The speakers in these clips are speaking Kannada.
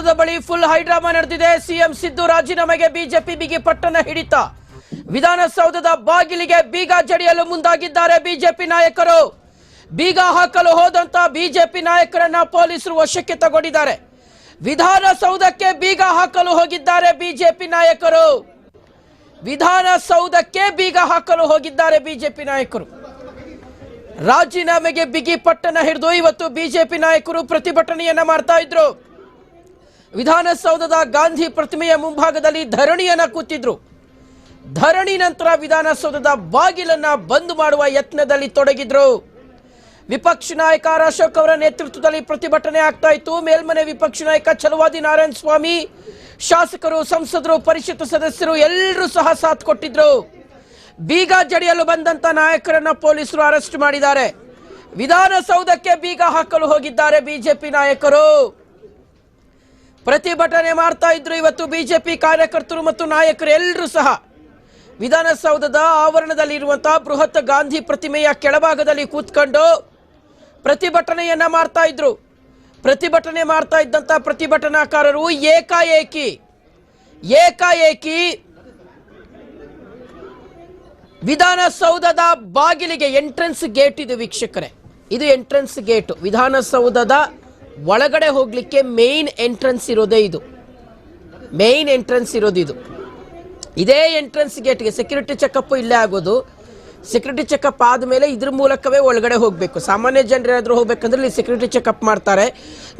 ವಿಧಾನಸೌಧದ ಬಳಿ ಫುಲ್ ಹೈಡ್ರಾಮಾ ನಡೆದಿದೆ. ಸಿಎಂ ಸಿದ್ದು ರಾಜೀನಾಮೆಗೆ ಬಿಜೆಪಿ ಬಿಗಿ ಪಟ್ಟಣ ಹಿಡಿತ. ವಿಧಾನಸೌಧದ ಬಾಗಿಲಿಗೆ ಬೀಗ ಜಡಿಯಲು ಮುಂದಾಗಿದ್ದಾರೆ ಬಿಜೆಪಿ ನಾಯಕರು. ಬೀಗ ಹಾಕಲು ಹೋದಂತ ಬಿಜೆಪಿ ನಾಯಕರನ್ನ ಪೊಲೀಸರು ವಶಕ್ಕೆ ತಗೊಂಡಿದ್ದಾರೆ. ವಿಧಾನಸೌಧಕ್ಕೆ ಬೀಗ ಹಾಕಲು ಹೋಗಿದ್ದಾರೆ ಬಿಜೆಪಿ ನಾಯಕರು. ವಿಧಾನಸೌಧಕ್ಕೆ ಬೀಗ ಹಾಕಲು ಹೋಗಿದ್ದಾರೆ ಬಿಜೆಪಿ ನಾಯಕರು. ರಾಜೀನಾಮೆಗೆ ಬಿಗಿ ಪಟ್ಟಣ ಹಿಡಿದು ಇವತ್ತು ಬಿಜೆಪಿ ನಾಯಕರು ಪ್ರತಿಭಟನೆಯನ್ನ ಮಾಡ್ತಾ ಇದ್ರು. ವಿಧಾನಸೌಧದ ಗಾಂಧಿ ಪ್ರತಿಮೆಯ ಮುಂಭಾಗದಲ್ಲಿ ಧರಣಿಯನ್ನ ಕೂತಿದ್ರು. ಧರಣಿ ನಂತರ ವಿಧಾನಸೌಧದ ಬಾಗಿಲನ್ನ ಬಂದ್ ಮಾಡುವ ಯತ್ನದಲ್ಲಿ ತೊಡಗಿದ್ರು. ವಿಪಕ್ಷ ನಾಯಕ ಆರ್ ಅಶೋಕ್ ಅವರ ನೇತೃತ್ವದಲ್ಲಿ ಪ್ರತಿಭಟನೆ ಆಗ್ತಾ ಇತ್ತು. ಮೇಲ್ಮನೆ ವಿಪಕ್ಷ ನಾಯಕ ಛಲವಾದಿ ನಾರಾಯಣ ಸ್ವಾಮಿ, ಶಾಸಕರು, ಸಂಸದರು, ಪರಿಷತ್ ಸದಸ್ಯರು ಎಲ್ಲರೂ ಸಹ ಸಾಥ್ ಕೊಟ್ಟಿದ್ರು. ಬೀಗ ಜಡಿಯಲು ಬಂದಂತ ನಾಯಕರನ್ನ ಪೊಲೀಸರು ಅರೆಸ್ಟ್ ಮಾಡಿದ್ದಾರೆ. ವಿಧಾನಸೌಧಕ್ಕೆ ಬೀಗ ಹಾಕಲು ಹೋಗಿದ್ದಾರೆ ಬಿಜೆಪಿ ನಾಯಕರು. ಪ್ರತಿಭಟನೆ ಮಾಡ್ತಾ ಇದ್ರು ಇವತ್ತು ಬಿಜೆಪಿ ಕಾರ್ಯಕರ್ತರು ಮತ್ತು ನಾಯಕರು ಎಲ್ಲರೂ ಸಹ. ವಿಧಾನಸೌಧದ ಆವರಣದಲ್ಲಿ ಇರುವಂತಹ ಬೃಹತ್ ಗಾಂಧಿ ಪ್ರತಿಮೆಯ ಕೆಳಭಾಗದಲ್ಲಿ ಕೂತ್ಕೊಂಡು ಪ್ರತಿಭಟನೆಯನ್ನ ಮಾಡ್ತಾ ಇದ್ರು. ಪ್ರತಿಭಟನೆ ಮಾಡ್ತಾ ಇದ್ದಂತ ಪ್ರತಿಭಟನಾಕಾರರು ಏಕಾಏಕಿ ವಿಧಾನಸೌಧದ ಬಾಗಿಲಿಗೆ ಎಂಟ್ರೆನ್ಸ್ ಗೇಟ್ ಇದು ವೀಕ್ಷಕರೇ, ಇದು ಎಂಟ್ರೆನ್ಸ್ ಗೇಟ್. ವಿಧಾನಸೌಧದ ಒಳಗಡೆ ಹೋಗ್ಲಿಕ್ಕೆ ಮೇನ್ ಎಂಟ್ರೆನ್ಸ್ ಇರೋದೇ ಇದು. ಮೇನ್ ಎಂಟ್ರೆನ್ಸ್ ಇರೋದು ಇದು. ಇದೇ ಎಂಟ್ರೆನ್ಸ್ ಗೇಟ್ಗೆ ಸೆಕ್ಯೂರಿಟಿ ಚೆಕಪ್ ಇಲ್ಲೇ ಆಗೋದು. ಸೆಕ್ಯೂರಿಟಿ ಚೆಕಪ್ ಆದಮೇಲೆ ಇದ್ರ ಮೂಲಕವೇ ಒಳಗಡೆ ಹೋಗಬೇಕು. ಸಾಮಾನ್ಯ ಜನರು ಏನಾದರೂ ಹೋಗ್ಬೇಕಂದ್ರೆ ಇಲ್ಲಿ ಸೆಕ್ಯೂರಿಟಿ ಚೆಕಪ್ ಮಾಡ್ತಾರೆ.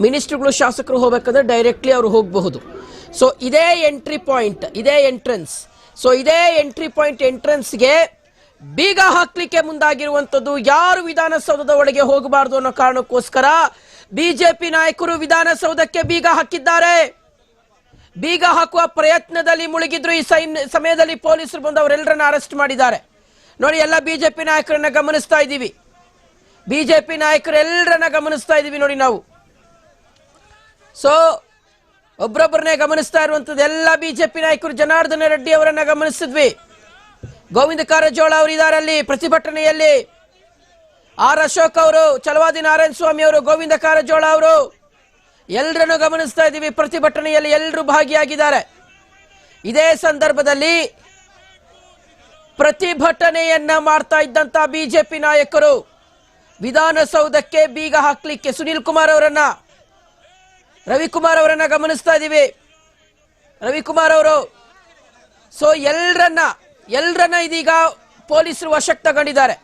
ಮಿನಿಸ್ಟ್ರುಗಳು, ಶಾಸಕರು ಹೋಗ್ಬೇಕಂದ್ರೆ ಡೈರೆಕ್ಟ್ಲಿ ಅವರು ಹೋಗಬಹುದು. ಸೊ ಇದೇ ಎಂಟ್ರಿ ಪಾಯಿಂಟ್, ಇದೇ ಎಂಟ್ರೆನ್ಸ್. ಸೊ ಇದೇ ಎಂಟ್ರಿ ಪಾಯಿಂಟ್ ಎಂಟ್ರೆನ್ಸ್ಗೆ ಬೀಗ ಹಾಕ್ಲಿಕ್ಕೆ ಮುಂದಾಗಿರುವಂಥದ್ದು. ಯಾರು ವಿಧಾನಸೌಧದ ಒಳಗೆ ಹೋಗಬಾರ್ದು ಅನ್ನೋ ಕಾರಣಕ್ಕೋಸ್ಕರ ಬಿಜೆಪಿ ನಾಯಕರು ವಿಧಾನಸೌಧಕ್ಕೆ ಬೀಗ ಹಾಕಿದ್ದಾರೆ. ಬೀಗ ಹಾಕುವ ಪ್ರಯತ್ನದಲ್ಲಿ ಮುಳುಗಿದ್ರು. ಈ ಸಮಯದಲ್ಲಿ ಪೊಲೀಸರು ಬಂದು ಅವರೆಲ್ಲರನ್ನ ಅರೆಸ್ಟ್ ಮಾಡಿದ್ದಾರೆ. ನೋಡಿ, ಎಲ್ಲ ಬಿಜೆಪಿ ನಾಯಕರನ್ನ ಗಮನಿಸ್ತಾ ಇದ್ದೀವಿ. ಬಿಜೆಪಿ ನಾಯಕರು ಎಲ್ಲರನ್ನ ಗಮನಿಸ್ತಾ ಇದ್ದೀವಿ ನೋಡಿ ನಾವು. ಸೊ ಒಬ್ಬರೊಬ್ಬರನ್ನೇ ಗಮನಿಸ್ತಾ ಇರುವಂತದ್ದು ಎಲ್ಲ ಬಿಜೆಪಿ ನಾಯಕರು. ಜನಾರ್ದನ ರೆಡ್ಡಿ ಅವರನ್ನ ಗಮನಿಸಿದ್ವಿ. ಗೋವಿಂದ ಕಾರಜೋಳ ಅವರು ಇದ್ದಾರೆ ಅಲ್ಲಿ ಪ್ರತಿಭಟನೆಯಲ್ಲಿ. ಆರ್ ಅಶೋಕ್ ಅವರು, ಛಲವಾದಿ ನಾರಾಯಣ ಸ್ವಾಮಿ ಅವರು, ಗೋವಿಂದ ಕಾರಜೋಳ ಅವರು ಎಲ್ಲರನ್ನು ಗಮನಿಸ್ತಾ ಇದ್ದೀವಿ. ಪ್ರತಿಭಟನೆಯಲ್ಲಿ ಎಲ್ಲರೂ ಭಾಗಿಯಾಗಿದ್ದಾರೆ. ಇದೇ ಸಂದರ್ಭದಲ್ಲಿ ಪ್ರತಿಭಟನೆಯನ್ನ ಮಾಡ್ತಾ ಇದ್ದಂತ ಬಿಜೆಪಿ ನಾಯಕರು ವಿಧಾನಸೌಧಕ್ಕೆ ಬೀಗ ಹಾಕ್ಲಿಕ್ಕೆ ಸುನೀಲ್ ಕುಮಾರ್ ಅವರನ್ನ, ರವಿಕುಮಾರ್ ಅವರನ್ನ ಗಮನಿಸ್ತಾ ಇದ್ದೀವಿ. ರವಿಕುಮಾರ್ ಅವರು. ಸೊ ಎಲ್ಲರನ್ನ ಇದೀಗ ಪೊಲೀಸರು ವಶಕ್ಕೆ ತಗೊಂಡಿದ್ದಾರೆ.